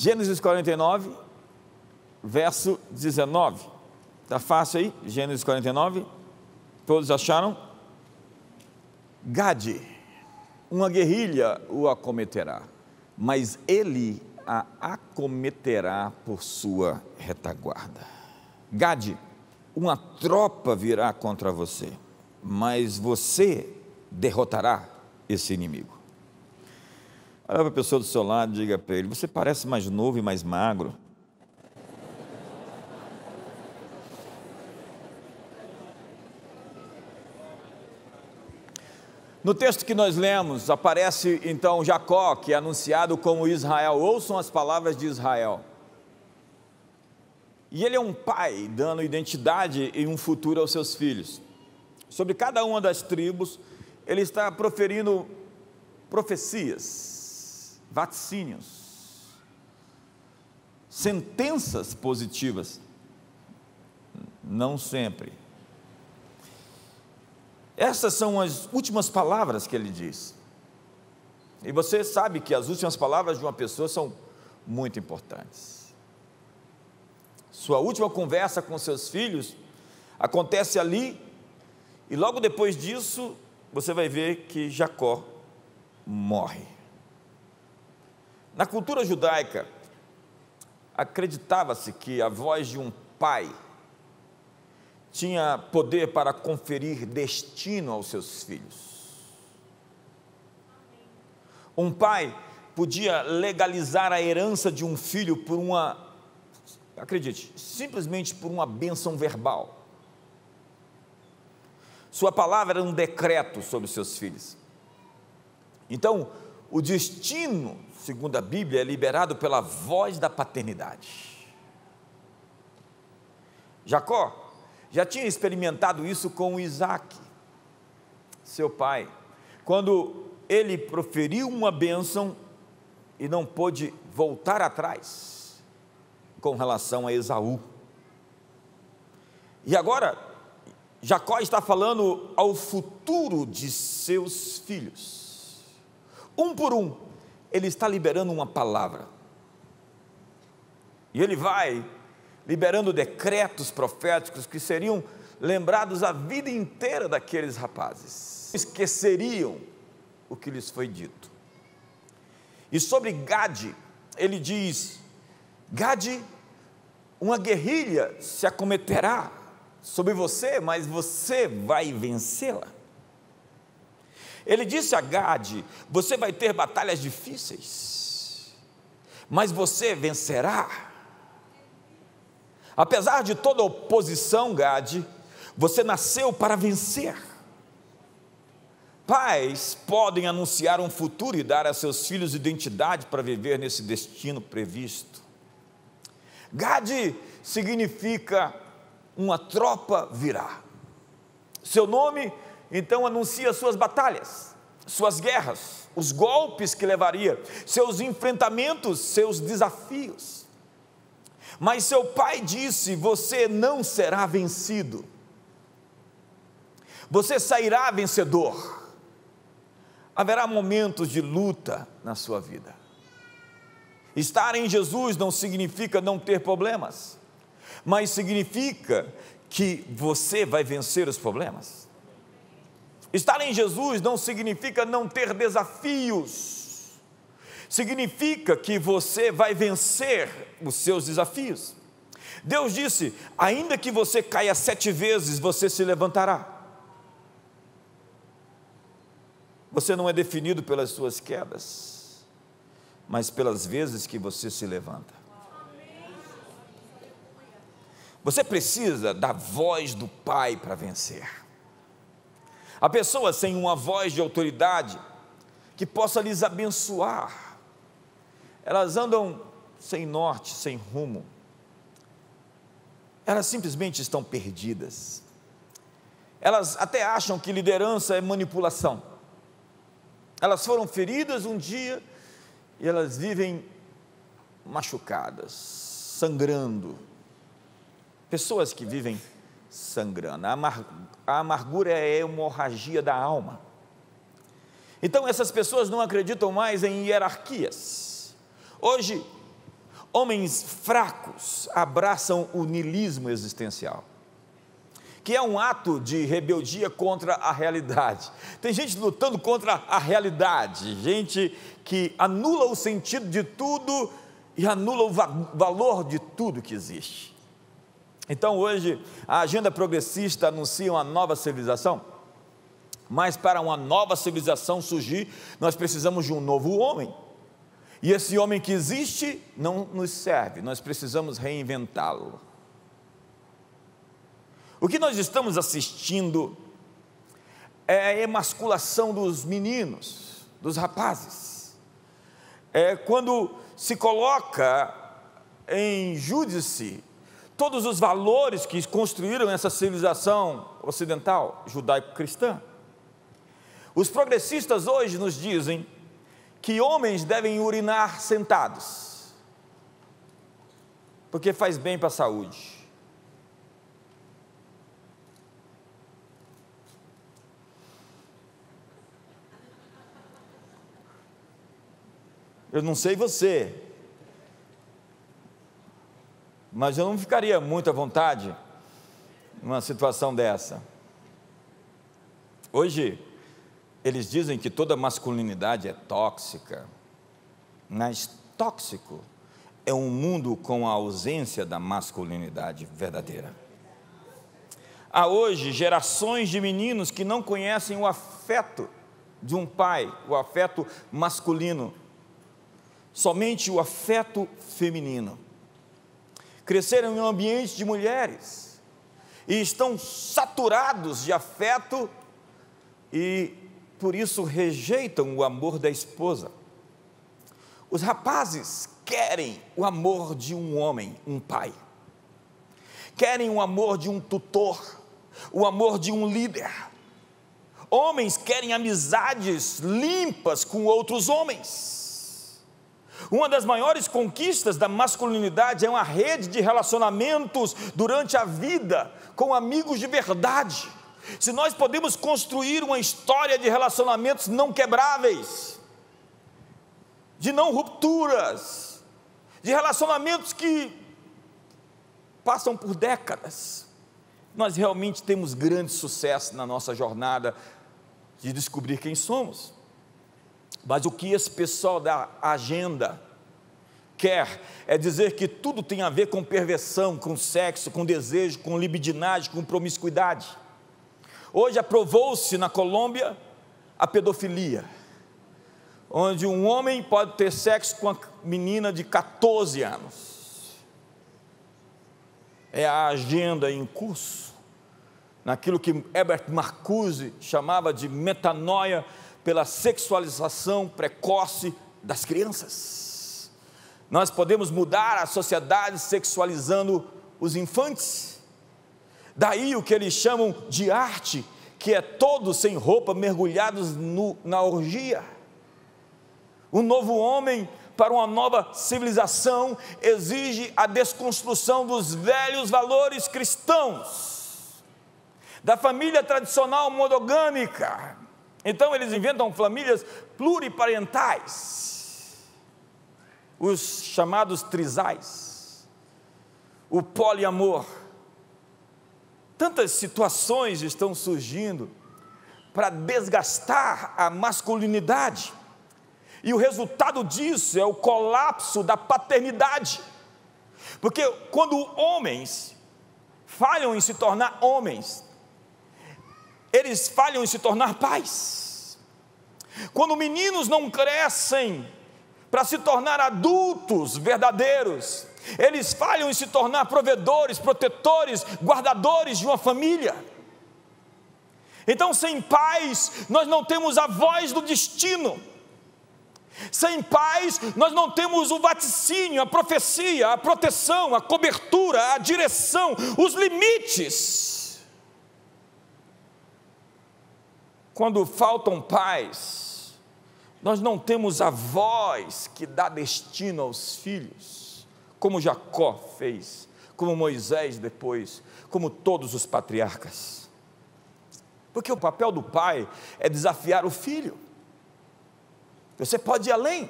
Gênesis 49, verso 19. Está fácil aí? Gênesis 49. Todos acharam? Gade, uma guerrilha o acometerá, mas ele a acometerá por sua retaguarda. Gade, uma tropa virá contra você, mas você derrotará esse inimigo. Olha para a pessoa do seu lado e diga para ele: você parece mais novo e mais magro. No texto que nós lemos, aparece então Jacó, que é anunciado como Israel. Ouçam as palavras de Israel. E ele é um pai, dando identidade e um futuro aos seus filhos. Sobre cada uma das tribos, ele está proferindo profecias, vaticínios, sentenças positivas. Não sempre. Essas são as últimas palavras que ele diz. E você sabe que as últimas palavras de uma pessoa são muito importantes. Sua última conversa com seus filhos acontece ali, e logo depois disso, você vai ver que Jacó morre. Na cultura judaica, acreditava-se que a voz de um pai tinha poder para conferir destino aos seus filhos. Um pai podia legalizar a herança de um filho por acredite, simplesmente por uma bênção verbal. Sua palavra era um decreto sobre os seus filhos. Então, o destino, segundo a Bíblia, é liberado pela voz da paternidade. Jacó já tinha experimentado isso com Isaac, seu pai, quando ele proferiu uma bênção e não pôde voltar atrás com relação a Esaú. E agora, Jacó está falando ao futuro de seus filhos. Um por um, ele está liberando uma palavra. E ele vai liberando decretos proféticos que seriam lembrados a vida inteira daqueles rapazes. Esqueceriam o que lhes foi dito. E sobre Gade, ele diz: Gade, uma guerrilha se acometerá sobre você, mas você vai vencê-la. Ele disse a Gade: você vai ter batalhas difíceis, mas você vencerá. Apesar de toda oposição, Gade, você nasceu para vencer. Pais podem anunciar um futuro e dar a seus filhos identidade para viver nesse destino previsto. Gade significa uma tropa virá. Seu nome, então, anuncia suas batalhas, suas guerras, os golpes que levaria, seus enfrentamentos, seus desafios. Mas seu pai disse: você não será vencido, você sairá vencedor. Haverá momentos de luta na sua vida. Estar em Jesus não significa não ter problemas, mas significa que você vai vencer os problemas. Estar em Jesus não significa não ter desafios, significa que você vai vencer os seus desafios. Deus disse: ainda que você caia 7 vezes, você se levantará. Você não é definido pelas suas quedas, mas pelas vezes que você se levanta. Você precisa da voz do Pai para vencer. Há pessoas sem uma voz de autoridade que possa lhes abençoar. Elas andam sem norte, sem rumo. Elas simplesmente estão perdidas. Elas até acham que liderança é manipulação. Elas foram feridas um dia e elas vivem machucadas, sangrando. Pessoas que vivem sangrando. A amargura é a hemorragia da alma. Então essas pessoas não acreditam mais em hierarquias. Hoje, Homens fracos abraçam o niilismo existencial, que é um ato de rebeldia contra a realidade. Tem gente lutando contra a realidade, gente que anula o sentido de tudo e anula o valor de tudo que existe. Então hoje a agenda progressista anuncia uma nova civilização, mas para uma nova civilização surgir, nós precisamos de um novo homem. E esse homem que existe não nos serve, nós precisamos reinventá-lo. O que nós estamos assistindo é a emasculação dos meninos, dos rapazes. É quando se coloca em júdice todos os valores que construíram essa civilização ocidental, judaico-cristã. Os progressistas hoje nos dizem que homens devem urinar sentados, porque faz bem para a saúde. Eu não sei você, mas eu não ficaria muito à vontade numa situação dessa. Hoje, eles dizem que toda masculinidade é tóxica, mas tóxico é um mundo com a ausência da masculinidade verdadeira. Há hoje gerações de meninos que não conhecem o afeto de um pai, o afeto masculino, somente o afeto feminino. Cresceram em um ambiente de mulheres e estão saturados de afeto e por isso rejeitam o amor da esposa. Os rapazes querem o amor de um homem, um pai. Querem o amor de um tutor, o amor de um líder. Homens querem amizades limpas com outros homens. Uma das maiores conquistas da masculinidade é uma rede de relacionamentos durante a vida com amigos de verdade. Se nós podemos construir uma história de relacionamentos não quebráveis, de não rupturas, de relacionamentos que passam por décadas, nós realmente temos grande sucesso na nossa jornada de descobrir quem somos. Mas o que esse pessoal da agenda quer é dizer que tudo tem a ver com perversão, com sexo, com desejo, com libidinagem, com promiscuidade. Hoje aprovou-se na Colômbia a pedofilia, onde um homem pode ter sexo com uma menina de 14 anos. É a agenda em curso, naquilo que Herbert Marcuse chamava de metanoia pela sexualização precoce das crianças. Nós podemos mudar a sociedade sexualizando os infantes. Daí o que eles chamam de arte, que é todos sem roupa, mergulhados na orgia. Um novo homem para uma nova civilização exige a desconstrução dos velhos valores cristãos, da família tradicional monogâmica. Então eles inventam famílias pluriparentais, os chamados trisais, o poliamor. Tantas situações estão surgindo para desgastar a masculinidade, e o resultado disso é o colapso da paternidade, porque quando homens falham em se tornar homens, eles falham em se tornar pais. Quando meninos não crescem para se tornar adultos verdadeiros, eles falham em se tornar provedores, protetores, guardadores de uma família. Então, sem pais, nós não temos a voz do destino. Sem pais, nós não temos o vaticínio, a profecia, a proteção, a cobertura, a direção, os limites. Quando faltam pais, nós não temos a voz que dá destino aos filhos, como Jacó fez, como Moisés depois, como todos os patriarcas. Porque o papel do pai é desafiar o filho. Você pode ir além,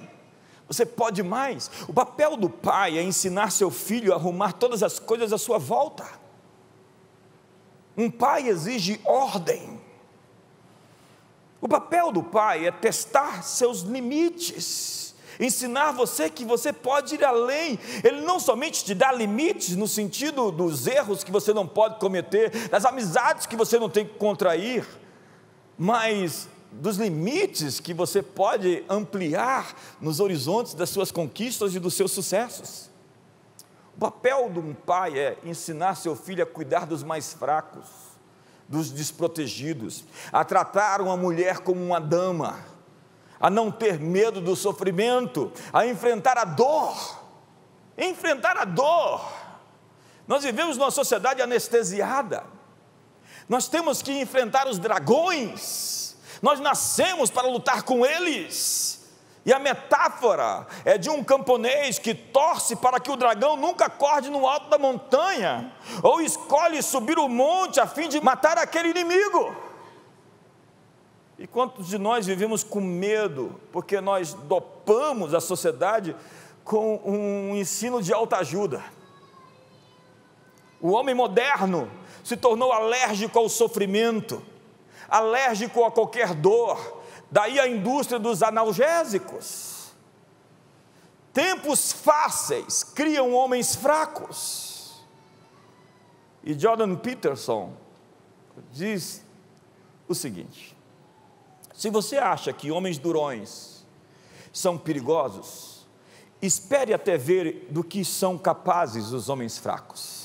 Você pode mais. O papel do pai é ensinar seu filho a arrumar todas as coisas à sua volta. Um pai exige ordem. O papel do pai é testar seus limites, ensinar você que você pode ir além. Ele não somente te dá limites no sentido dos erros que você não pode cometer, das amizades que você não tem que contrair, mas dos limites que você pode ampliar nos horizontes das suas conquistas e dos seus sucessos. O papel de um pai é ensinar seu filho a cuidar dos mais fracos, dos desprotegidos, a tratar uma mulher como uma dama, a não ter medo do sofrimento, a enfrentar a dor. Enfrentar a dor. Nós vivemos numa sociedade anestesiada. Nós temos que enfrentar os dragões. Nós nascemos para lutar com eles. E a metáfora é de um camponês que torce para que o dragão nunca acorde no alto da montanha, ou escolhe subir o monte a fim de matar aquele inimigo. E quantos de nós vivemos com medo, porque nós dopamos a sociedade com um ensino de autoajuda? O homem moderno se tornou alérgico ao sofrimento, alérgico a qualquer dor. Daí a indústria dos analgésicos. Tempos fáceis criam homens fracos. E Jordan Peterson diz o seguinte: se você acha que homens durões são perigosos, espere até ver do que são capazes os homens fracos.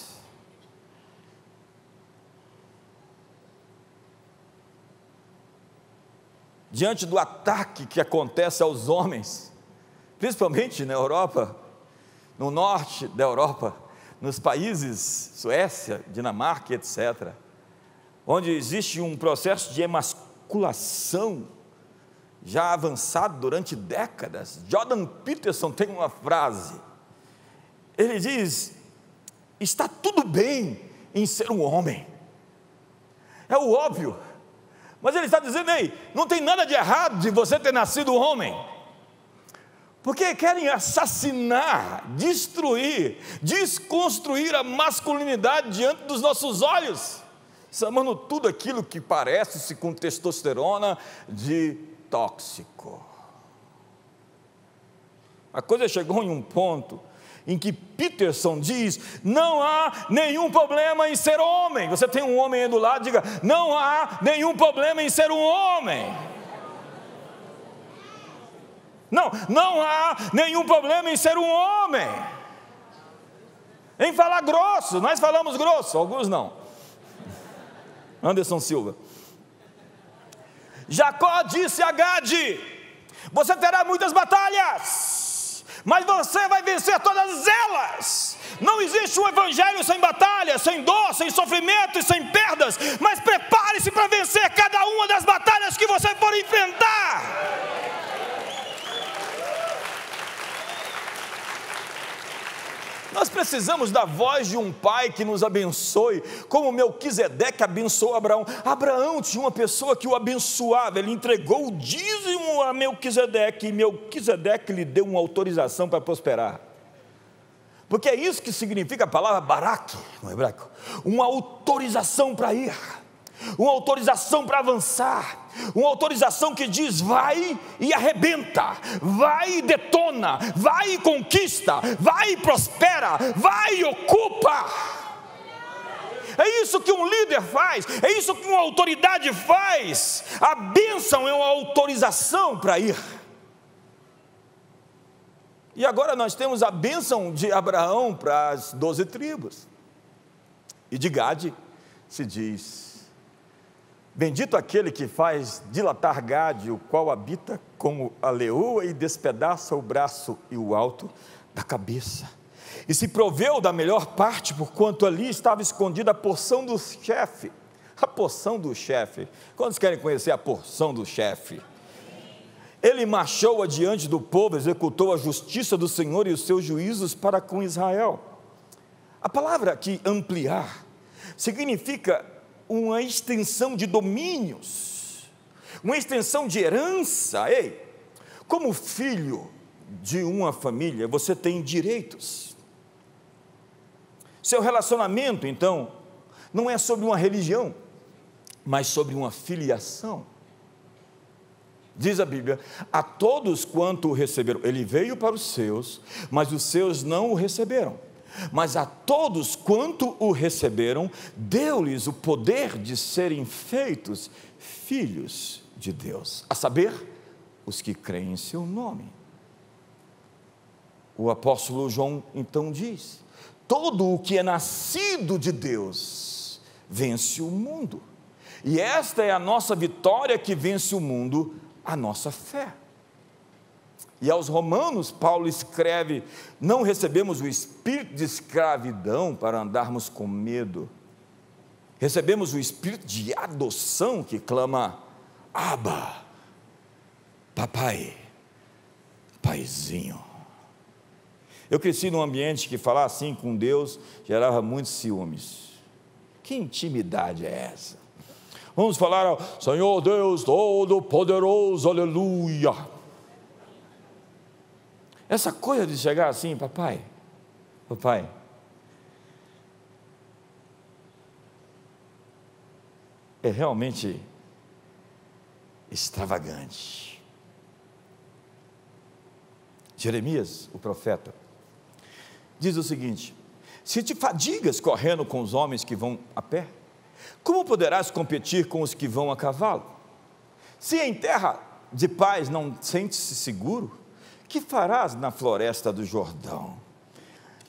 Diante do ataque que acontece aos homens, principalmente na Europa, no norte da Europa, nos países Suécia, Dinamarca, etc., onde existe um processo de emasculação já avançado durante décadas. Jordan Peterson tem uma frase, ele diz: está tudo bem em ser um homem. É o óbvio. Mas ele está dizendo: ei, não tem nada de errado de você ter nascido homem, porque querem assassinar, destruir, desconstruir a masculinidade diante dos nossos olhos, chamando tudo aquilo que parece-se com testosterona de tóxico. A coisa chegou em um ponto em que Peterson diz: não há nenhum problema em ser homem. Você tem um homem aí do lado, diga: não há nenhum problema em ser um homem. Não há nenhum problema em ser um homem. Em falar grosso, nós falamos grosso, alguns não. Anderson Silva. Jacó disse a Gade: você terá muitas batalhas, mas você vai vencer todas elas. Não existe um evangelho sem batalha, sem dor, sem sofrimento e sem perdas. Mas prepare-se para vencer cada uma das batalhas que você for enfrentar. Nós precisamos da voz de um pai que nos abençoe, como Melquisedeque abençoou Abraão. Abraão tinha uma pessoa que o abençoava, ele entregou o dízimo a Melquisedeque, e Melquisedeque lhe deu uma autorização para prosperar. Porque é isso que significa a palavra barak no hebraico, uma autorização para ir, uma autorização para avançar, uma autorização que diz: vai e arrebenta, vai e detona, vai e conquista, vai e prospera, vai e ocupa. É isso que um líder faz, é isso que uma autoridade faz. A bênção é uma autorização para ir. E agora nós temos a bênção de Abraão para as 12 tribos. E de Gade se diz: bendito aquele que faz dilatar Gade, o qual habita como a leoa e despedaça o braço e o alto da cabeça. E se proveu da melhor parte, porquanto ali estava escondida a porção do chefe. A porção do chefe. Quantos querem conhecer a porção do chefe? Ele marchou adiante do povo, executou a justiça do Senhor e os seus juízos para com Israel. A palavra aqui, ampliar, significa uma extensão de domínios, uma extensão de herança. Ei, como filho, de uma família, você tem direitos. Seu relacionamento, então, não é sobre uma religião, mas sobre uma filiação. Diz a Bíblia: a todos quanto o receberam, ele veio para os seus, mas os seus não o receberam. Mas a todos quanto o receberam, deu-lhes o poder de serem feitos filhos de Deus, a saber, os que creem em seu nome. O apóstolo João então diz: todo o que é nascido de Deus vence o mundo, e esta é a nossa vitória que vence o mundo, a nossa fé. E aos Romanos, Paulo escreve: não recebemos o espírito de escravidão para andarmos com medo, recebemos o espírito de adoção que clama: Abba, papai, paizinho. Eu cresci num ambiente que falar assim com Deus gerava muitos ciúmes. Que intimidade é essa? Vamos falar ao Senhor Deus Todo-Poderoso, aleluia. Essa coisa de chegar assim: papai, papai, é realmente extravagante. Jeremias, o profeta, diz o seguinte: se te fadigas correndo com os homens que vão a pé, como poderás competir com os que vão a cavalo? Se em terra de paz não sentes-se seguro, que farás na floresta do Jordão?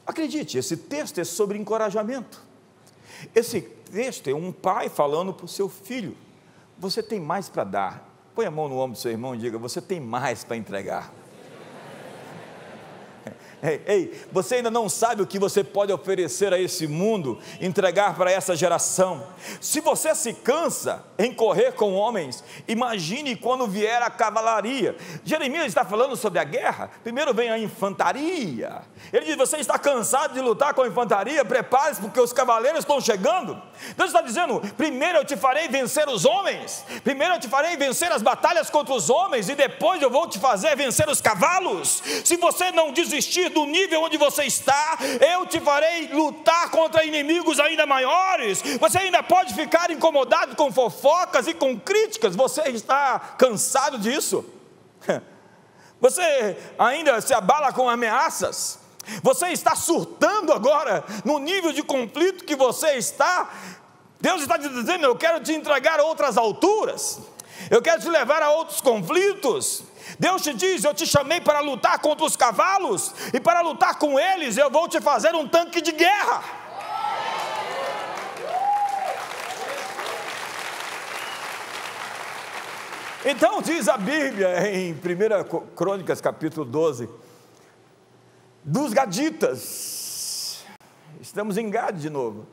Acredite, esse texto é sobre encorajamento. Esse texto é um pai falando para o seu filho: você tem mais para dar. Põe a mão no ombro do seu irmão e diga: você tem mais para entregar. Ei, você ainda não sabe o que você pode oferecer a esse mundo, entregar para essa geração. Se você se cansa em correr com homens, imagine quando vier a cavalaria. Jeremias está falando sobre a guerra. Primeiro vem a infantaria. Ele diz: você está cansado de lutar com a infantaria? Prepare-se, porque os cavaleiros estão chegando. Deus está dizendo: primeiro eu te farei vencer os homens, primeiro eu te farei vencer as batalhas contra os homens, e depois eu vou te fazer vencer os cavalos. Se você não desistir do nível onde você está, eu te farei lutar contra inimigos ainda maiores. Você ainda pode ficar incomodado com fofocas e com críticas. Você está cansado disso? Você ainda se abala com ameaças? Você está surtando agora no nível de conflito que você está? Deus está te dizendo: eu quero te entregar a outras alturas, eu quero te levar a outros conflitos. Deus te diz: eu te chamei para lutar contra os cavalos, e para lutar com eles eu vou te fazer um tanque de guerra. Então diz a Bíblia em 1 Crônicas capítulo 12, dos gaditas, estamos em Gade de novo,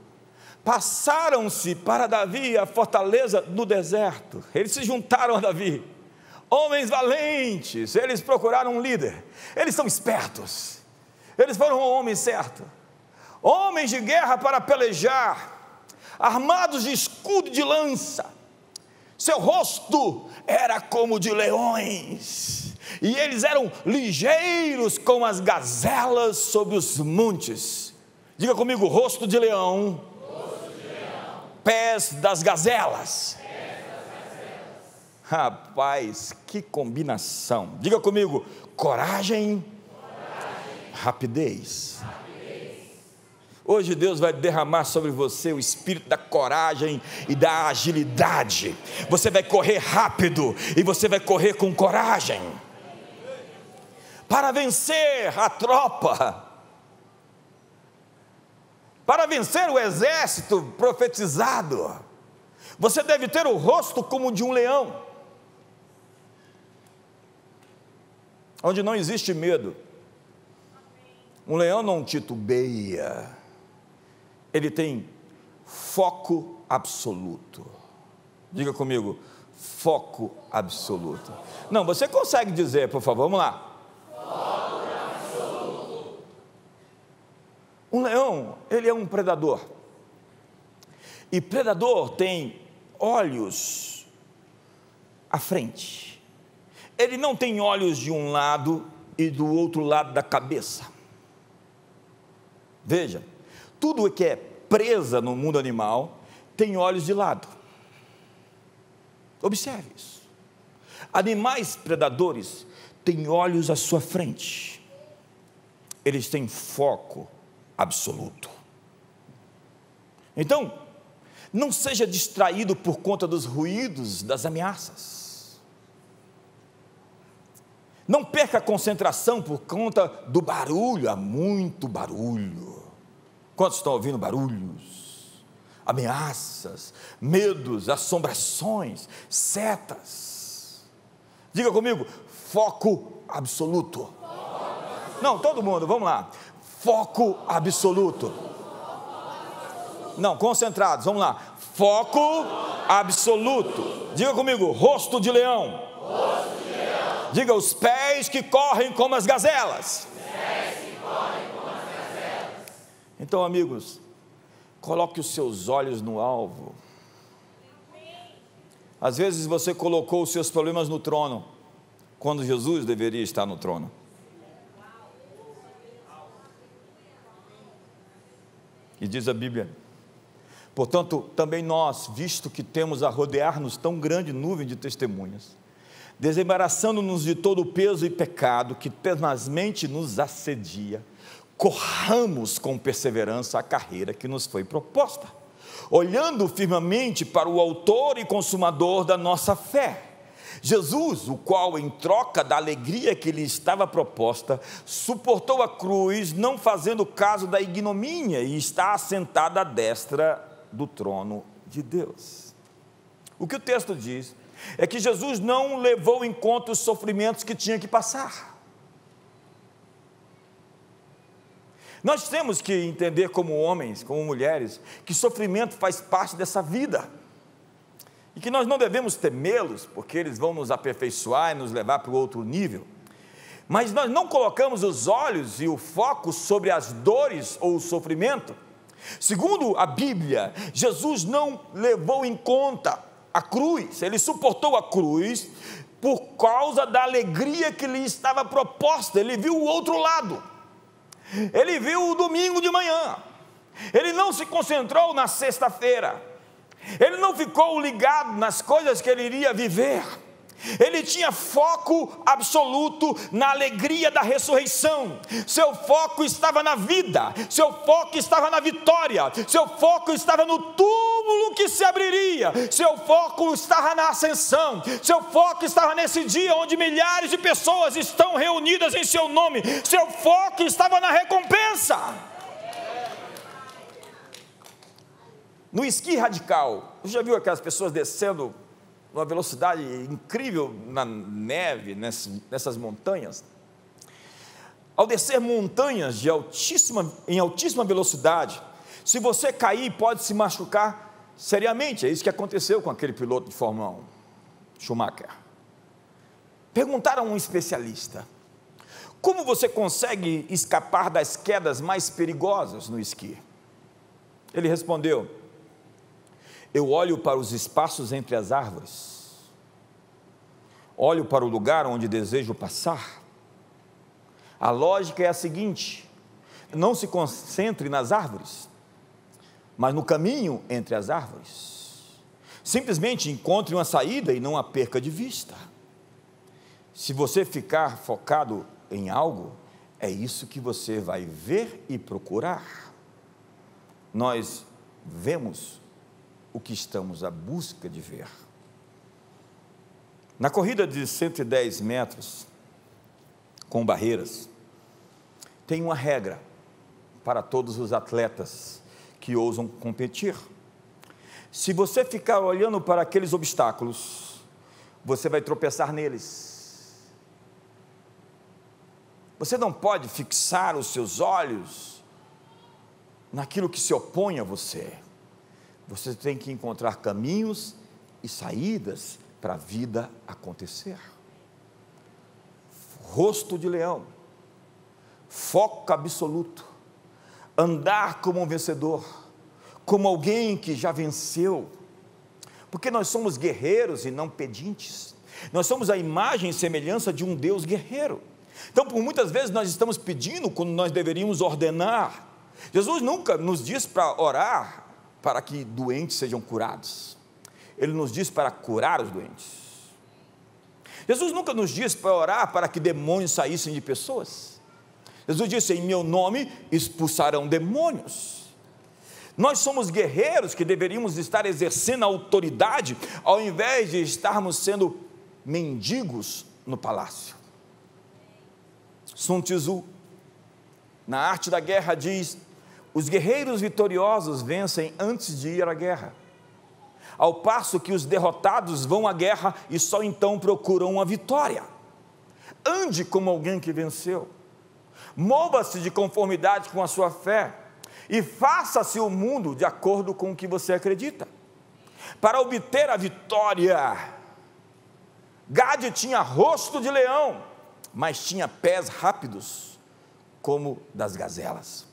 passaram-se para Davi a fortaleza no deserto. Eles se juntaram a Davi, homens valentes, eles procuraram um líder, eles são espertos, eles foram o homem certo, homens de guerra para pelejar, armados de escudo e de lança. Seu rosto era como de leões, e eles eram ligeiros como as gazelas sobre os montes. Diga comigo: rosto de leão, pés das gazelas. Rapaz, que combinação. Diga comigo: coragem, rapidez. Hoje Deus vai derramar sobre você o espírito da coragem e da agilidade. Você vai correr rápido e você vai correr com coragem para vencer a tropa, para vencer o exército profetizado. Você deve ter o rosto como de um leão, onde não existe medo. Um leão não titubeia, ele tem foco absoluto. Diga comigo: foco absoluto. Não, você consegue dizer, por favor, vamos lá. Foco absoluto. Um leão, ele é um predador, e predador tem olhos à frente. Ele não tem olhos de um lado e do outro lado da cabeça. Veja, tudo que é presa no mundo animal tem olhos de lado. Observe isso. Animais predadores têm olhos à sua frente. Eles têm foco absoluto. Então, não seja distraído por conta dos ruídos, das ameaças. Não perca a concentração por conta do barulho. Há muito barulho. Quantos estão ouvindo barulhos, ameaças, medos, assombrações, setas? Diga comigo, foco absoluto. Não, todo mundo, vamos lá. Foco absoluto. Não, concentrados, vamos lá. Foco absoluto. Diga comigo, rosto de leão. Diga, os pés que correm como as gazelas. Então, amigos, coloque os seus olhos no alvo. Às vezes você colocou os seus problemas no trono, quando Jesus deveria estar no trono. E diz a Bíblia: portanto, também nós, visto que temos a rodear-nos tão grande nuvem de testemunhas, desembaraçando-nos de todo o peso e pecado que tenazmente nos assedia, corramos com perseverança a carreira que nos foi proposta, olhando firmemente para o autor e consumador da nossa fé, Jesus, o qual, em troca da alegria que lhe estava proposta, suportou a cruz, não fazendo caso da ignomínia, e está assentado à destra do trono de Deus. O que o texto diz é que Jesus não levou em conta os sofrimentos que tinha que passar. Nós temos que entender como homens, como mulheres, que sofrimento faz parte dessa vida, e que nós não devemos temê-los, porque eles vão nos aperfeiçoar e nos levar para o outro nível, mas nós não colocamos os olhos e o foco sobre as dores ou o sofrimento. Segundo a Bíblia, Jesus não levou em conta a cruz, ele suportou a cruz por causa da alegria que lhe estava proposta. Ele viu o outro lado, ele viu o domingo de manhã, ele não se concentrou na sexta-feira, ele não ficou ligado nas coisas que ele iria viver, ele tinha foco absoluto na alegria da ressurreição. Seu foco estava na vida, seu foco estava na vitória, seu foco estava no túmulo que se abriria, seu foco estava na ascensão, seu foco estava nesse dia onde milhares de pessoas estão reunidas em seu nome, seu foco estava na recompensa. No esqui radical, você já viu aquelas pessoas descendo uma velocidade incrível na neve, nessas montanhas? Ao descer montanhas em altíssima velocidade, se você cair, pode se machucar seriamente. É isso que aconteceu com aquele piloto de Fórmula 1, Schumacher. Perguntaram a um especialista: como você consegue escapar das quedas mais perigosas no esqui? Ele respondeu: eu olho para os espaços entre as árvores, olho para o lugar onde desejo passar. A lógica é a seguinte: não se concentre nas árvores, mas no caminho entre as árvores. Simplesmente encontre uma saída e não a perca de vista. Se você ficar focado em algo, é isso que você vai ver e procurar. Nós vemos o que estamos à busca de ver. Na corrida de 110 metros, com barreiras, tem uma regra para todos os atletas que ousam competir. Se você ficar olhando para aqueles obstáculos, você vai tropeçar neles. Você não pode fixar os seus olhos naquilo que se opõe a você. Você tem que encontrar caminhos e saídas para a vida acontecer. Rosto de leão, foco absoluto, andar como um vencedor, como alguém que já venceu, porque nós somos guerreiros e não pedintes. Nós somos a imagem e semelhança de um Deus guerreiro. Então, por muitas vezes nós estamos pedindo quando nós deveríamos ordenar. Jesus nunca nos diz para orar para que doentes sejam curados. Ele nos diz para curar os doentes. Jesus nunca nos diz para orar para que demônios saíssem de pessoas. Jesus disse: em meu nome expulsarão demônios. Nós somos guerreiros que deveríamos estar exercendo a autoridade, ao invés de estarmos sendo mendigos no palácio. Sun Tzu, na Arte da Guerra, diz: os guerreiros vitoriosos vencem antes de ir à guerra, ao passo que os derrotados vão à guerra e só então procuram uma vitória. Ande como alguém que venceu, mova-se de conformidade com a sua fé, e faça-se o mundo de acordo com o que você acredita. Para obter a vitória, Gade tinha rosto de leão, mas tinha pés rápidos, como das gazelas.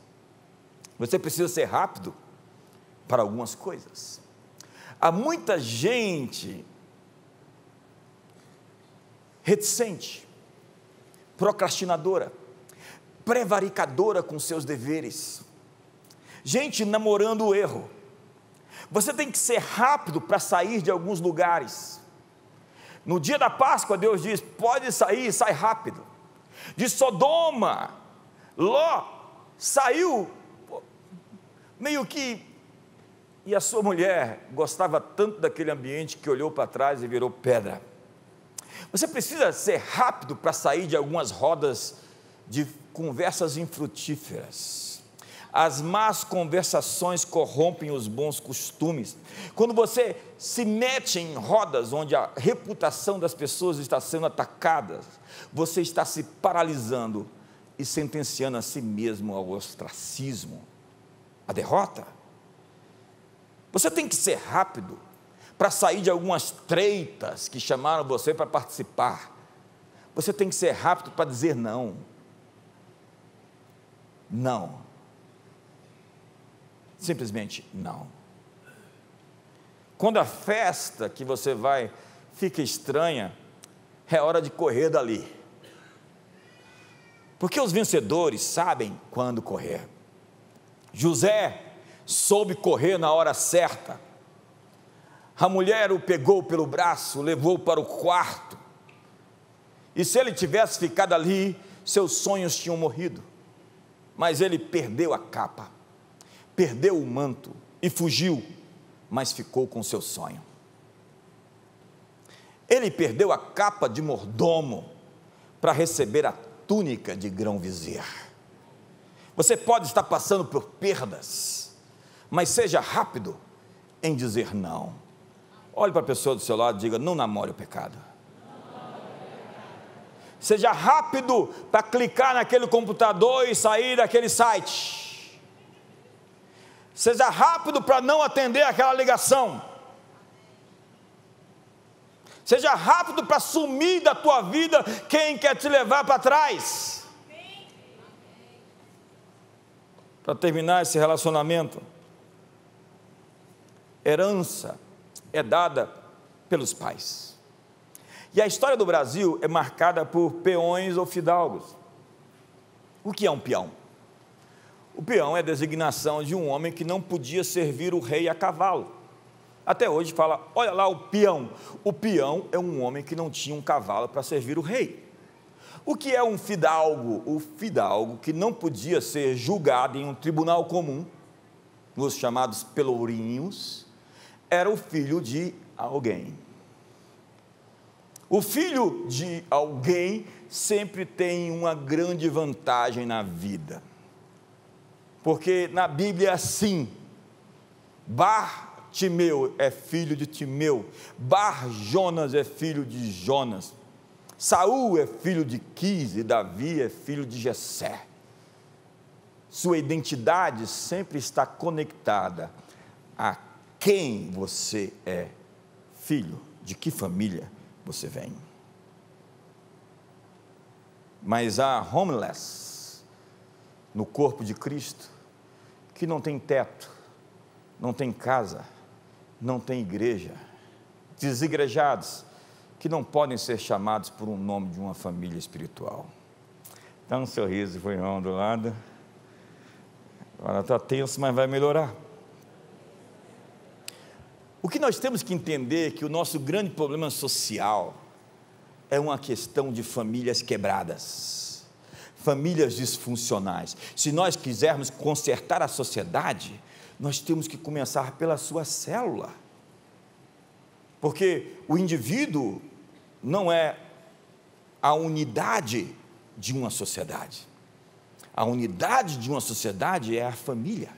Você precisa ser rápido para algumas coisas. Há muita gente reticente, procrastinadora, prevaricadora com seus deveres, gente namorando o erro. Você tem que ser rápido para sair de alguns lugares. No dia da Páscoa, Deus diz: pode sair, sai rápido. De Sodoma, Ló saiu meio que, e a sua mulher gostava tanto daquele ambiente que olhou para trás e virou pedra. Você precisa ser rápido para sair de algumas rodas de conversas infrutíferas. As más conversações corrompem os bons costumes. Quando você se mete em rodas onde a reputação das pessoas está sendo atacada, você está se paralisando e sentenciando a si mesmo ao ostracismo, à derrota. Você tem que ser rápido para sair de algumas treitas que chamaram você para participar. Você tem que ser rápido para dizer não. Não. Simplesmente não. Quando a festa que você vai fica estranha, é hora de correr dali. Porque os vencedores sabem quando correr. José soube correr na hora certa. A mulher o pegou pelo braço, levou para o quarto. E se ele tivesse ficado ali, seus sonhos tinham morrido. Mas ele perdeu a capa, perdeu o manto e fugiu, mas ficou com seu sonho. Ele perdeu a capa de mordomo para receber a túnica de grão-vizir. Você pode estar passando por perdas, mas seja rápido em dizer não. Olhe para a pessoa do seu lado e diga: não namore o pecado. Seja rápido para clicar naquele computador e sair daquele site. Seja rápido para não atender aquela ligação. Seja rápido para sumir da tua vida quem quer te levar para trás. Para terminar esse relacionamento, herança é dada pelos pais. E a história do Brasil é marcada por peões ou fidalgos. O que é um peão? O peão é a designação de um homem que não podia servir o rei a cavalo. Até hoje fala: olha lá o peão. O peão é um homem que não tinha um cavalo para servir o rei. O que é um fidalgo? O fidalgo que não podia ser julgado em um tribunal comum, os chamados pelourinhos, era o filho de alguém. O filho de alguém sempre tem uma grande vantagem na vida, porque na Bíblia é assim: Bartimeu é filho de Timeu, Bar-Jonas é filho de Jonas, Saul é filho de Quis e Davi é filho de Jessé. Sua identidade sempre está conectada a quem você é filho, de que família você vem. Mas há homeless no corpo de Cristo que não tem teto, não tem casa, não tem igreja, desigrejados que não podem ser chamados por um nome de uma família espiritual. Dá um sorriso para o irmão do lado. Agora está tenso, mas vai melhorar. O que nós temos que entender é que o nosso grande problema social é uma questão de famílias quebradas, famílias disfuncionais. Se nós quisermos consertar a sociedade, nós temos que começar pela sua célula, porque o indivíduo não é a unidade de uma sociedade. A unidade de uma sociedade é a família.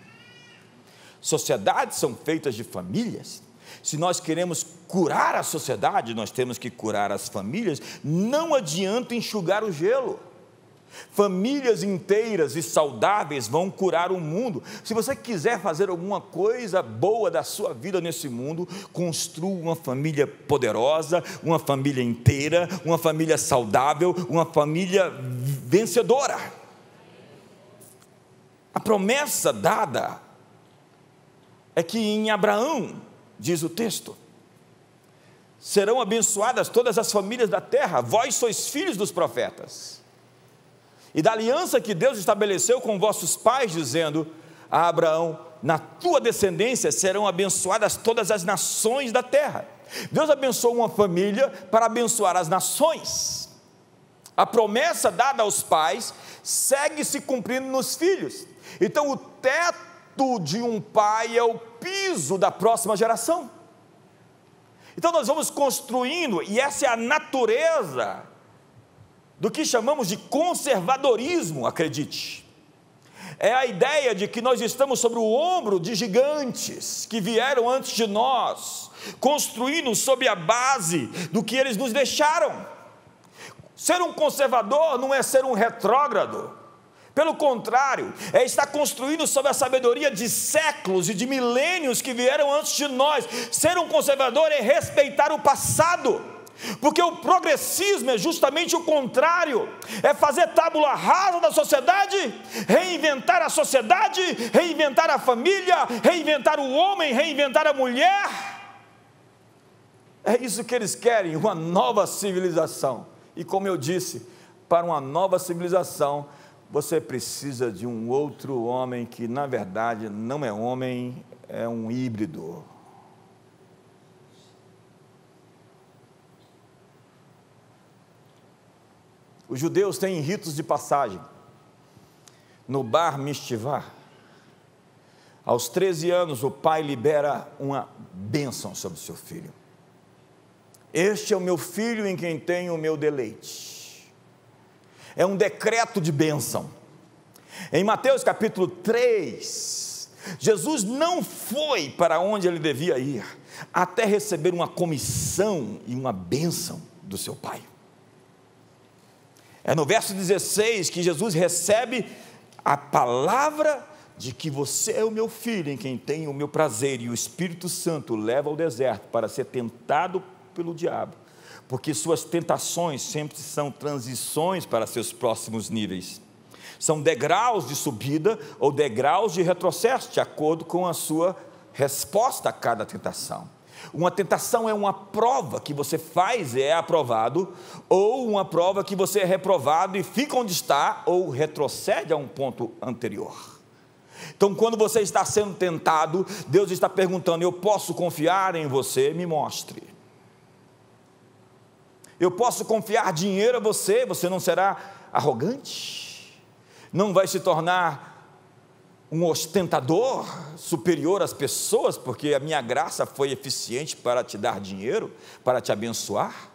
Sociedades são feitas de famílias. Se nós queremos curar a sociedade, nós temos que curar as famílias. Não adianta enxugar o gelo. Famílias inteiras e saudáveis vão curar o mundo. Se você quiser fazer alguma coisa boa da sua vida nesse mundo, construa uma família poderosa, uma família inteira, uma família saudável, uma família vencedora. A promessa dada é que em Abraão, diz o texto, serão abençoadas todas as famílias da terra, vós sois filhos dos profetas. E da aliança que Deus estabeleceu com vossos pais, dizendo a Abraão, na tua descendência serão abençoadas todas as nações da terra. Deus abençoou uma família para abençoar as nações. A promessa dada aos pais segue se cumprindo nos filhos. Então o teto de um pai é o piso da próxima geração. Então nós vamos construindo, e essa é a natureza do que chamamos de conservadorismo, acredite. É a ideia de que nós estamos sobre o ombro de gigantes que vieram antes de nós, construindo sob a base do que eles nos deixaram. Ser um conservador não é ser um retrógrado. Pelo contrário, é estar construído sob a sabedoria de séculos e de milênios que vieram antes de nós. Ser um conservador é respeitar o passado, porque o progressismo é justamente o contrário, é fazer tábula rasa da sociedade, reinventar a sociedade, reinventar a família, reinventar o homem, reinventar a mulher. É isso que eles querem, uma nova civilização. E como eu disse, para uma nova civilização, você precisa de um outro homem que na verdade não é homem, é um híbrido. Os judeus têm ritos de passagem. No Bar Mitzvah, aos 13 anos, o pai libera uma bênção sobre o seu filho. Este é o meu filho em quem tenho o meu deleite. É um decreto de bênção. Em Mateus capítulo 3, Jesus não foi para onde ele devia ir, até receber uma comissão e uma bênção do seu pai. É no verso 16 que Jesus recebe a palavra de que você é o meu filho, em quem tenho o meu prazer, e o Espírito Santo o leva ao deserto para ser tentado pelo diabo, porque suas tentações sempre são transições para seus próximos níveis, são degraus de subida ou degraus de retrocesso, de acordo com a sua resposta a cada tentação. Uma tentação é uma prova que você faz e é aprovado, ou uma prova que você é reprovado e fica onde está, ou retrocede a um ponto anterior. Então, quando você está sendo tentado, Deus está perguntando: eu posso confiar em você? Me mostre. Eu posso confiar dinheiro a você? Você não será arrogante? Não vai se tornar um ostentador superior às pessoas, porque a minha graça foi eficiente para te dar dinheiro, para te abençoar?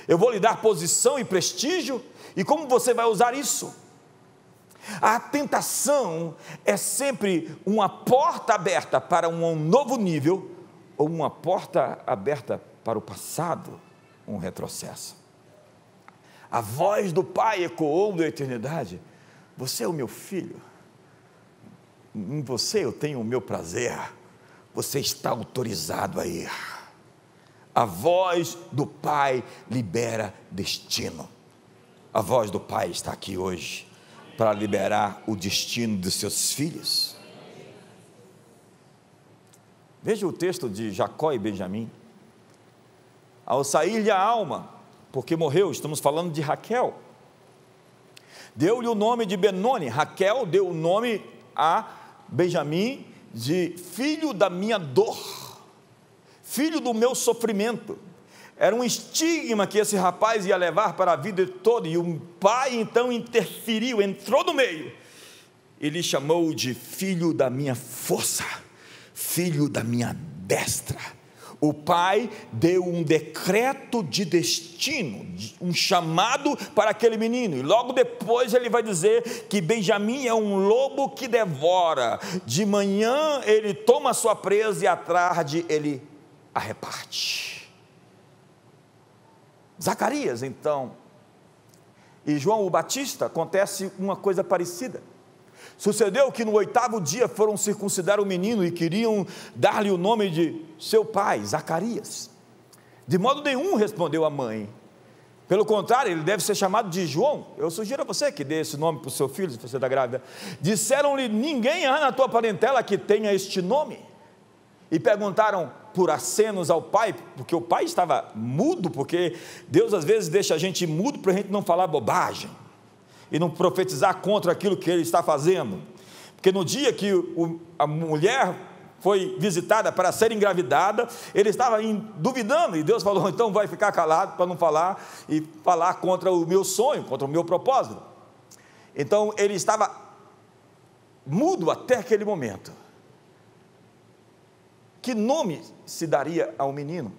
Eu vou lhe dar posição e prestígio, e como você vai usar isso? A tentação é sempre uma porta aberta para um novo nível, ou uma porta aberta para o passado, um retrocesso. A voz do Pai ecoou da eternidade: você é o meu filho, em você eu tenho o meu prazer, você está autorizado a ir. A voz do Pai libera destino. A voz do Pai está aqui hoje para liberar o destino dos seus filhos. Veja o texto de Jacó e Benjamim. Ao sair-lhe a alma, porque morreu, estamos falando de Raquel, Deu-lhe o nome de Benoni. Raquel deu o nome a Benjamim de filho da minha dor, filho do meu sofrimento. Era um estigma que esse rapaz ia levar para a vida toda, e o pai então interferiu, entrou no meio, e lhe chamou de filho da minha força, filho da minha destra. O pai deu um decreto de destino, um chamado para aquele menino, e logo depois ele vai dizer que Benjamim é um lobo que devora, de manhã ele toma a sua presa e à tarde ele a reparte. Zacarias, então, e João o Batista, acontece uma coisa parecida. Sucedeu que no 8º dia foram circuncidar o menino e queriam dar-lhe o nome de seu pai, Zacarias. De modo nenhum, respondeu a mãe. Pelo contrário, ele deve ser chamado de João. Eu sugiro a você que dê esse nome para o seu filho, se você está grávida. Disseram-lhe: ninguém há na tua parentela que tenha este nome. E perguntaram por acenos ao pai, porque o pai estava mudo, porque Deus às vezes deixa a gente mudo para a gente não falar bobagem e não profetizar contra aquilo que ele está fazendo. Porque no dia que a mulher foi visitada para ser engravidada, ele estava duvidando, e Deus falou: então vai ficar calado para não falar e falar contra o meu sonho, contra o meu propósito. Então ele estava mudo até aquele momento. Que nome se daria ao menino?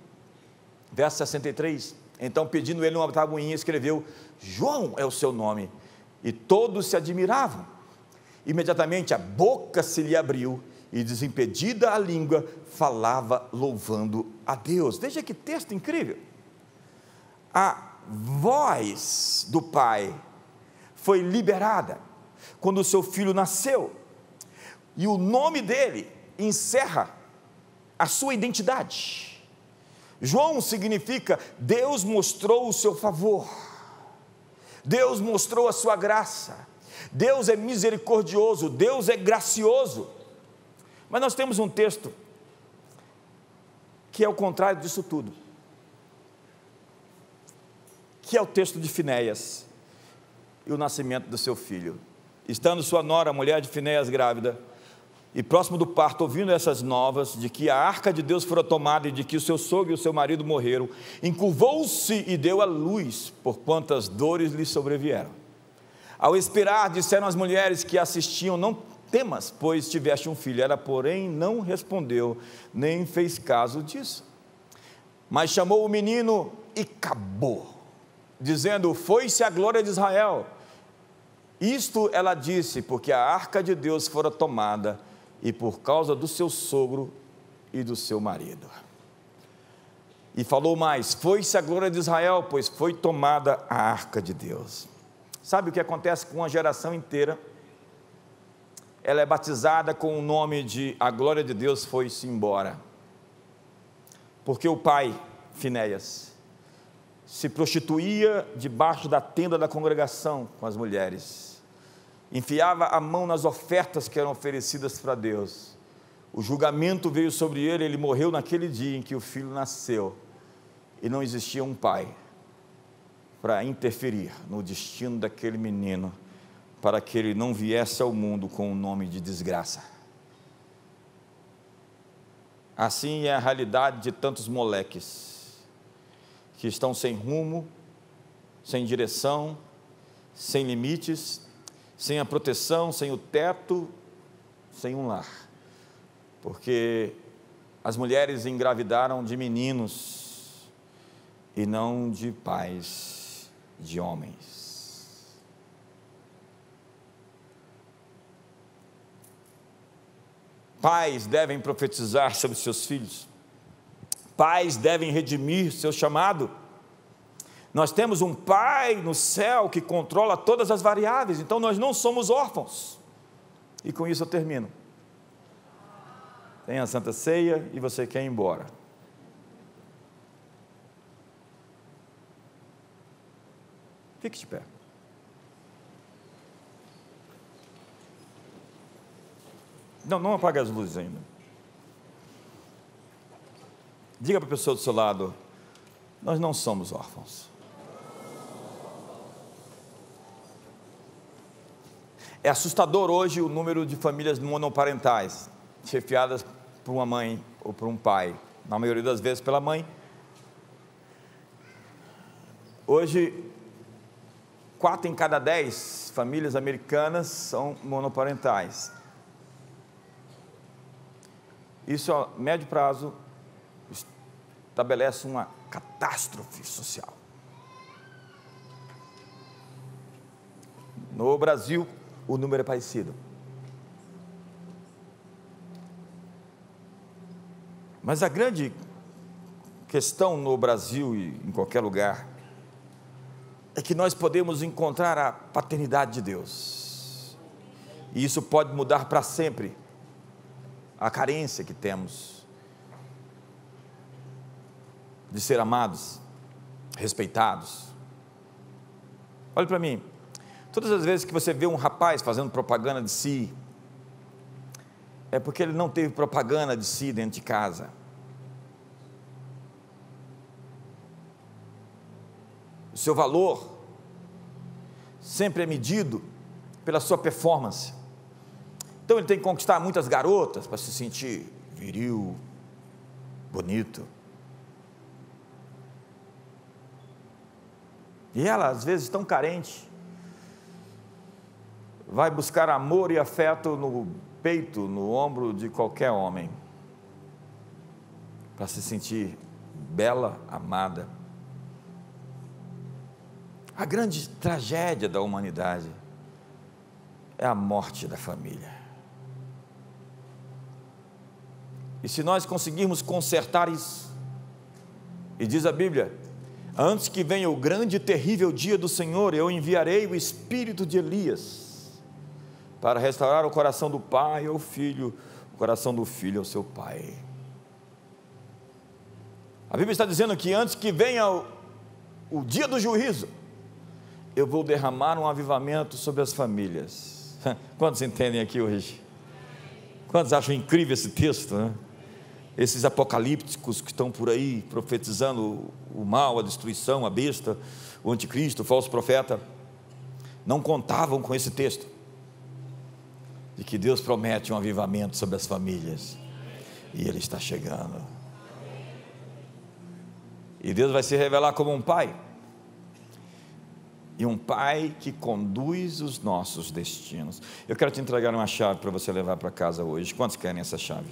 Verso 63, então pedindo ele uma tabuinha, escreveu: João é o seu nome. E todos se admiravam. Imediatamente a boca se lhe abriu, e desimpedida a língua, falava louvando a Deus. Veja que texto incrível. A voz do pai foi liberada quando o seu filho nasceu, e o nome dele encerra a sua identidade. João significa Deus mostrou o seu favor, Deus mostrou a sua graça, Deus é misericordioso, Deus é gracioso. Mas nós temos um texto que é o contrário disso tudo, que é o texto de Finéias e o nascimento do seu filho. Estando sua nora, a mulher de Finéias, grávida, e próximo do parto, ouvindo essas novas, de que a arca de Deus fora tomada e de que o seu sogro e o seu marido morreram, encurvou-se e deu à luz, por quantas dores lhe sobrevieram. Ao expirar, disseram as mulheres que assistiam: não temas, pois tiveste um filho. Ela, porém, não respondeu, nem fez caso disso. Mas chamou o menino e acabou, dizendo: foi-se a glória de Israel. Isto ela disse, porque a arca de Deus fora tomada, e por causa do seu sogro e do seu marido. E falou mais: foi-se a glória de Israel, pois foi tomada a arca de Deus. Sabe o que acontece com uma geração inteira? Ela é batizada com o nome de a glória de Deus foi-se embora, porque o pai, Finéias, se prostituía debaixo da tenda da congregação com as mulheres, enfiava a mão nas ofertas que eram oferecidas para Deus. O julgamento veio sobre ele, ele morreu naquele dia em que o filho nasceu, e não existia um pai para interferir no destino daquele menino, para que ele não viesse ao mundo com o nome de desgraça. Assim é a realidade de tantos moleques, que estão sem rumo, sem direção, sem limites, sem a proteção, sem o teto, sem um lar, porque as mulheres engravidaram de meninos e não de pais de homens. Pais devem profetizar sobre seus filhos, pais devem redimir seu chamado. Nós temos um Pai no céu que controla todas as variáveis, então nós não somos órfãos. E com isso eu termino. Tem a Santa Ceia e você quer ir embora. Fique de pé. Não apague as luzes ainda. Diga para a pessoa do seu lado: nós não somos órfãos. É assustador hoje o número de famílias monoparentais, chefiadas por uma mãe ou por um pai, na maioria das vezes pela mãe. Hoje, 4 em cada 10 famílias americanas são monoparentais. Isso a médio prazo estabelece uma catástrofe social. No Brasil, o número é parecido. Mas a grande questão no Brasil e em qualquer lugar é que nós podemos encontrar a paternidade de Deus. E isso pode mudar para sempre a carência que temos de ser amados, respeitados. Olhe para mim, todas as vezes que você vê um rapaz fazendo propaganda de si, é porque ele não teve propaganda de si dentro de casa. O seu valor sempre é medido pela sua performance. Então ele tem que conquistar muitas garotas para se sentir viril, bonito. E ela, às vezes, tão carente, vai buscar amor e afeto no peito, no ombro de qualquer homem, para se sentir bela, amada. A grande tragédia da humanidade é a morte da família. E se nós conseguirmos consertar isso, e diz a Bíblia: antes que venha o grande e terrível dia do Senhor, eu enviarei o espírito de Elias, para restaurar o coração do pai ao filho, o coração do filho ao seu pai. A Bíblia está dizendo que antes que venha o dia do juízo, eu vou derramar um avivamento sobre as famílias. Quantos entendem aqui hoje? Quantos acham incrível esse texto, né? Esses apocalípticos que estão por aí profetizando o mal, a destruição, a besta, o anticristo, o falso profeta, não contavam com esse texto, de que Deus promete um avivamento sobre as famílias, e Ele está chegando, e Deus vai se revelar como um pai, e um pai que conduz os nossos destinos. Eu quero te entregar uma chave para você levar para casa hoje. Quantos querem essa chave?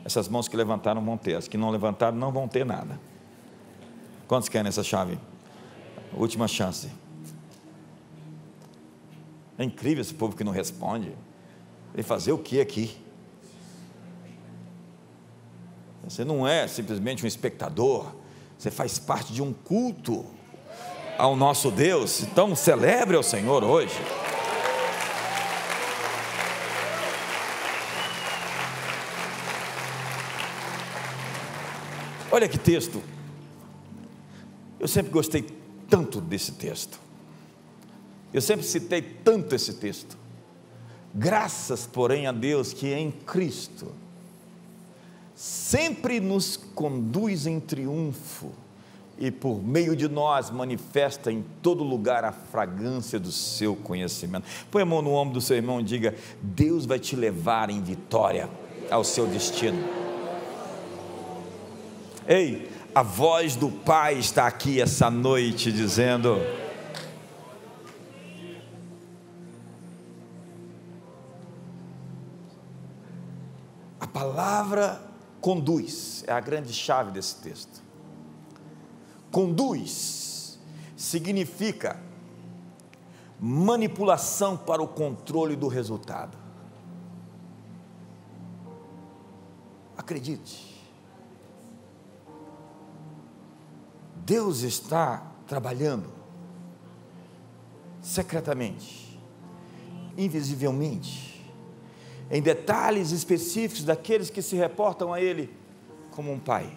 Essas mãos que levantaram vão ter, as que não levantaram não vão ter nada. Quantos querem essa chave? Última chance. É incrível esse povo que não responde. Vai fazer o que aqui? Você não é simplesmente um espectador, você faz parte de um culto ao nosso Deus. Então celebre ao Senhor hoje. Olha que texto. Eu sempre gostei tanto desse texto. Eu sempre citei tanto esse texto. Graças, porém, a Deus que em Cristo sempre nos conduz em triunfo e por meio de nós manifesta em todo lugar a fragrância do seu conhecimento. Põe a mão no ombro do seu irmão e diga: Deus vai te levar em vitória ao seu destino. Ei, a voz do Pai está aqui essa noite dizendo: a palavra conduz, é a grande chave desse texto. Conduz significa manipulação para o controle do resultado. Acredite, Deus está trabalhando secretamente, invisivelmente, em detalhes específicos daqueles que se reportam a Ele como um Pai.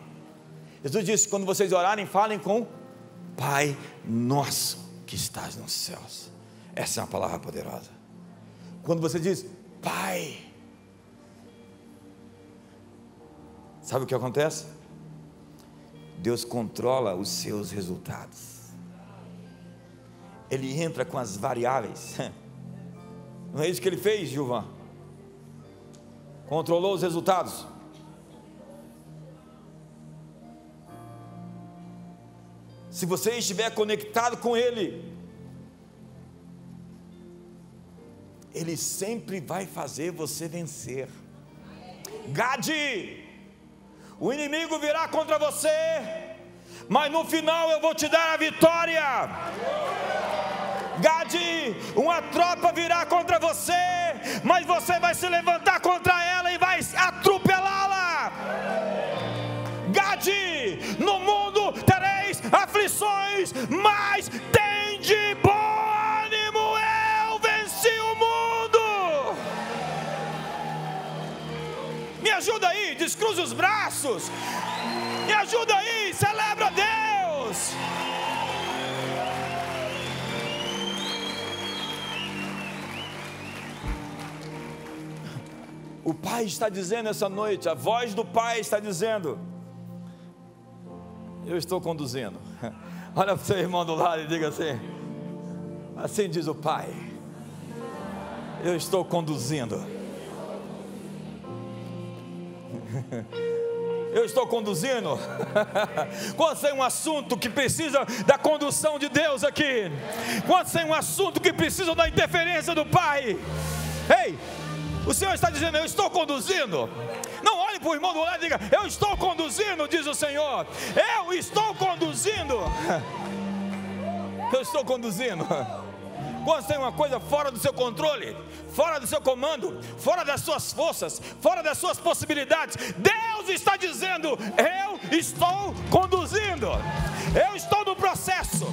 Jesus disse: quando vocês orarem, falem com Pai nosso que estás nos céus. Essa é uma palavra poderosa. Quando você diz Pai, sabe o que acontece? Deus controla os seus resultados. Ele entra com as variáveis. Não é isso que ele fez, Gilvan? Controlou os resultados. Se você estiver conectado com Ele, Ele sempre vai fazer você vencer. Gade, o inimigo virá contra você, mas no final eu vou te dar a vitória. Gade, uma tropa virá contra você, mas você vai se levantar contra ela e vai atropelá-la. Gade, no mundo tereis aflições, mas tende bom ânimo, eu venci o mundo. Me ajuda aí, descruza os braços. Me ajuda aí, celebra a Deus. O Pai está dizendo essa noite, a voz do Pai está dizendo: eu estou conduzindo. Olha para o seu irmão do lado e diga assim: assim diz o Pai, eu estou conduzindo. Eu estou conduzindo. Quando tem um assunto que precisa da condução de Deus aqui, quando tem um assunto que precisa da interferência do Pai, ei, o Senhor está dizendo: eu estou conduzindo. Não olhe para o irmão do lado e diga: eu estou conduzindo, diz o Senhor. Eu estou conduzindo. Eu estou conduzindo. Quando tem uma coisa fora do seu controle, fora do seu comando, fora das suas forças, fora das suas possibilidades, Deus está dizendo: eu estou conduzindo. Eu estou no processo.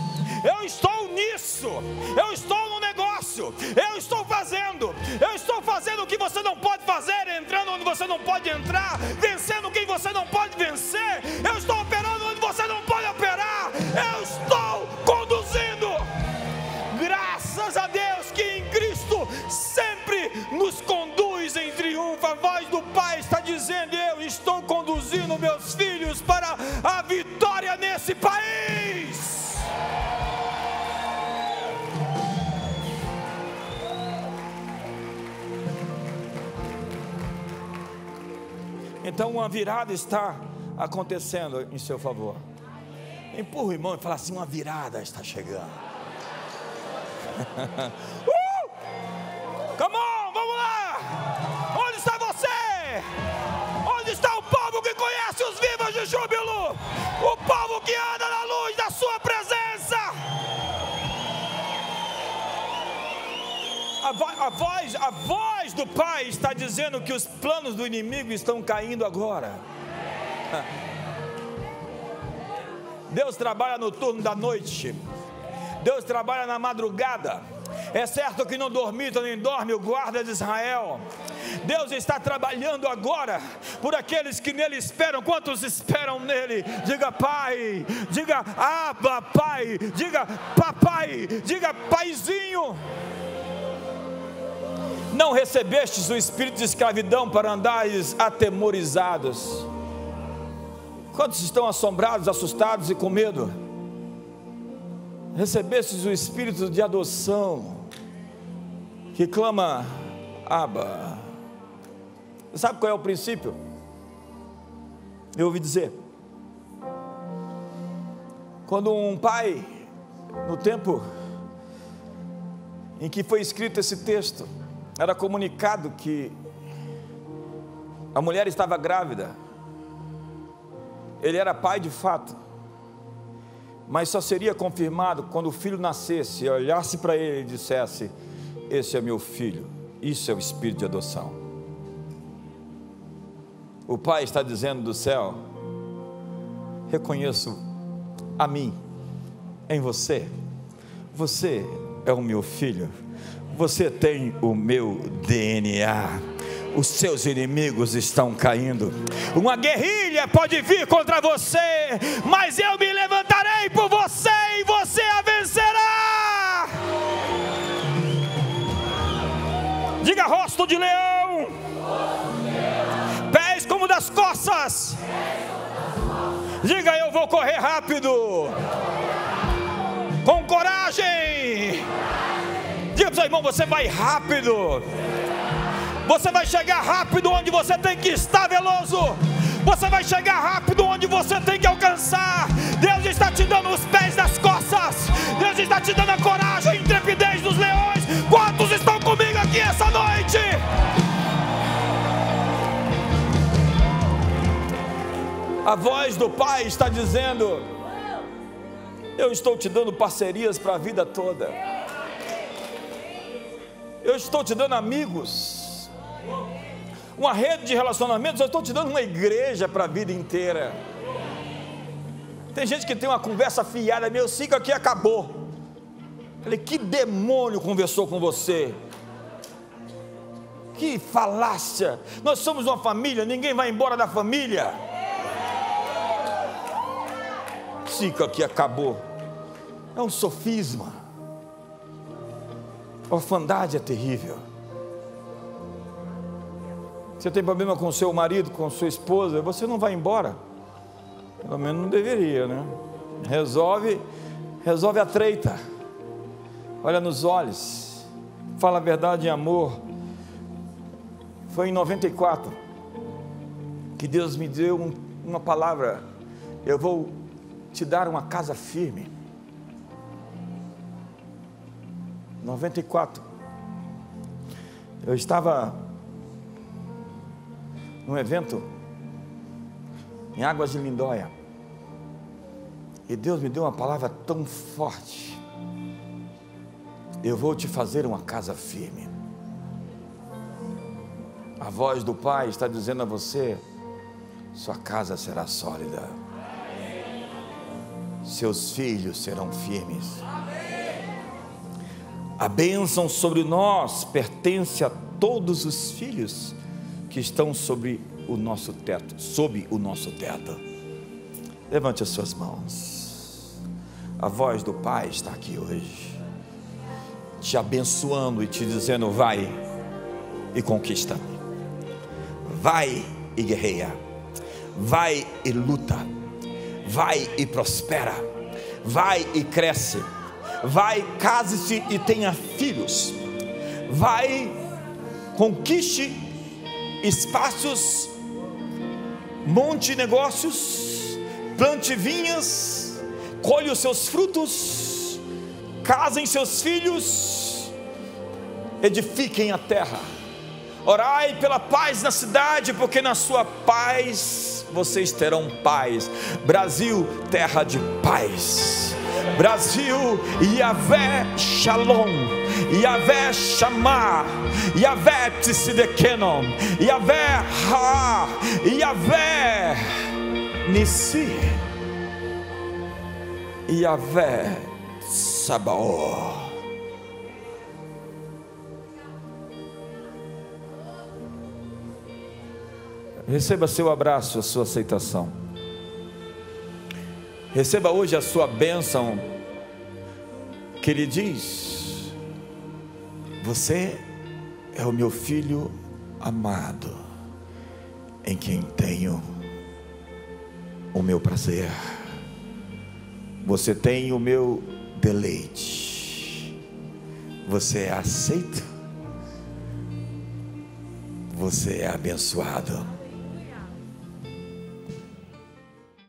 Eu estou nisso. Eu estou no negócio. Eu estou fazendo. Eu estou fazendo o que você não pode fazer, entrando onde você não pode entrar, vencendo quem você não pode vencer. Eu estou operando onde você não pode operar. Eu estou conduzindo. Graças a Deus que em Cristo sempre nos conduz em triunfo. A voz do Pai está dizendo: eu estou conduzindo meus filhos para a vitória nesse país. Então uma virada está acontecendo em seu favor. Empurra o irmão e fala assim: uma virada está chegando. Come on, vamos lá. Onde está você? Onde está o povo que conhece os vivas de júbilo? O povo que anda na luz da sua presença. A voz do Pai está dizendo que os planos do inimigo estão caindo agora. Deus trabalha no turno da noite. Deus trabalha na madrugada. É certo que não dormita nem dorme o guarda de Israel. Deus está trabalhando agora por aqueles que nele esperam. Quantos esperam nele? Diga Pai, diga Abba Pai, diga Papai, diga Paizinho. Não recebestes o espírito de escravidão para andares atemorizados. Quantos estão assombrados, assustados e com medo? Recebestes o espírito de adoção, que clama Abba. Sabe qual é o princípio? Eu ouvi dizer, quando um pai, no tempo em que foi escrito esse texto, era comunicado que a mulher estava grávida, ele era pai de fato, mas só seria confirmado quando o filho nascesse, olhasse para ele e dissesse: esse é meu filho. Isso é o espírito de adoção. O Pai está dizendo do céu: reconheço a mim em você. Você é o meu filho. Você tem o meu DNA. Os seus inimigos estão caindo. Uma guerrilha pode vir contra você, mas eu me levantarei por você e você a vencerá. Diga: rosto de leão, pés como das corças. Diga: eu vou correr rápido, com coragem. Diga para o seu irmão, você vai rápido. Você vai chegar rápido onde você tem que estar, veloso. Você vai chegar rápido onde você tem que alcançar. Deus está te dando os pés nas costas. Deus está te dando a coragem, a intrepidez dos leões. Quantos estão comigo aqui essa noite? A voz do Pai está dizendo: eu estou te dando parcerias para a vida toda. Eu estou te dando amigos, uma rede de relacionamentos. Eu estou te dando uma igreja para a vida inteira. Tem gente que tem uma conversa fiada: meu ciclo aqui acabou. Falei: que demônio conversou com você? Que falácia. Nós somos uma família, ninguém vai embora da família. Ciclo aqui acabou. É um sofisma. Orfandade é terrível. Você tem problema com o seu marido, com sua esposa, você não vai embora. Pelo menos não deveria, né? Resolve a treita. Olha nos olhos. Fala a verdade em amor. Foi em 94 que Deus me deu uma palavra: eu vou te dar uma casa firme. 94. Eu estava num evento em Águas de Lindóia, e Deus me deu uma palavra tão forte: eu vou te fazer uma casa firme. A voz do Pai está dizendo a você: sua casa será sólida, seus filhos serão firmes. A bênção sobre nós pertence a todos os filhos que estão sob o nosso teto. Levante as suas mãos. A voz do Pai está aqui hoje, te abençoando e te dizendo: vai e conquista, vai e guerreia, vai e luta, vai e prospera, vai e cresce, vai, case-se e tenha filhos, vai, conquiste espaços, monte negócios, plante vinhas, colhe os seus frutos, casem seus filhos, edifiquem a terra. Orai pela paz na cidade, porque na sua paz vocês terão paz. Brasil, terra de paz. Brasil, Yahvé Shalom, Yahvé Shammah, Yahvé Tsidekenon, Yahvé Ha, Yahvé Nissi, Yahvé Sabaoth. Receba seu abraço, a sua aceitação. Receba hoje a sua bênção, que Ele diz: você é o meu filho amado, em quem tenho o meu prazer. Você tem o meu deleite. Você é aceito. Você é abençoado.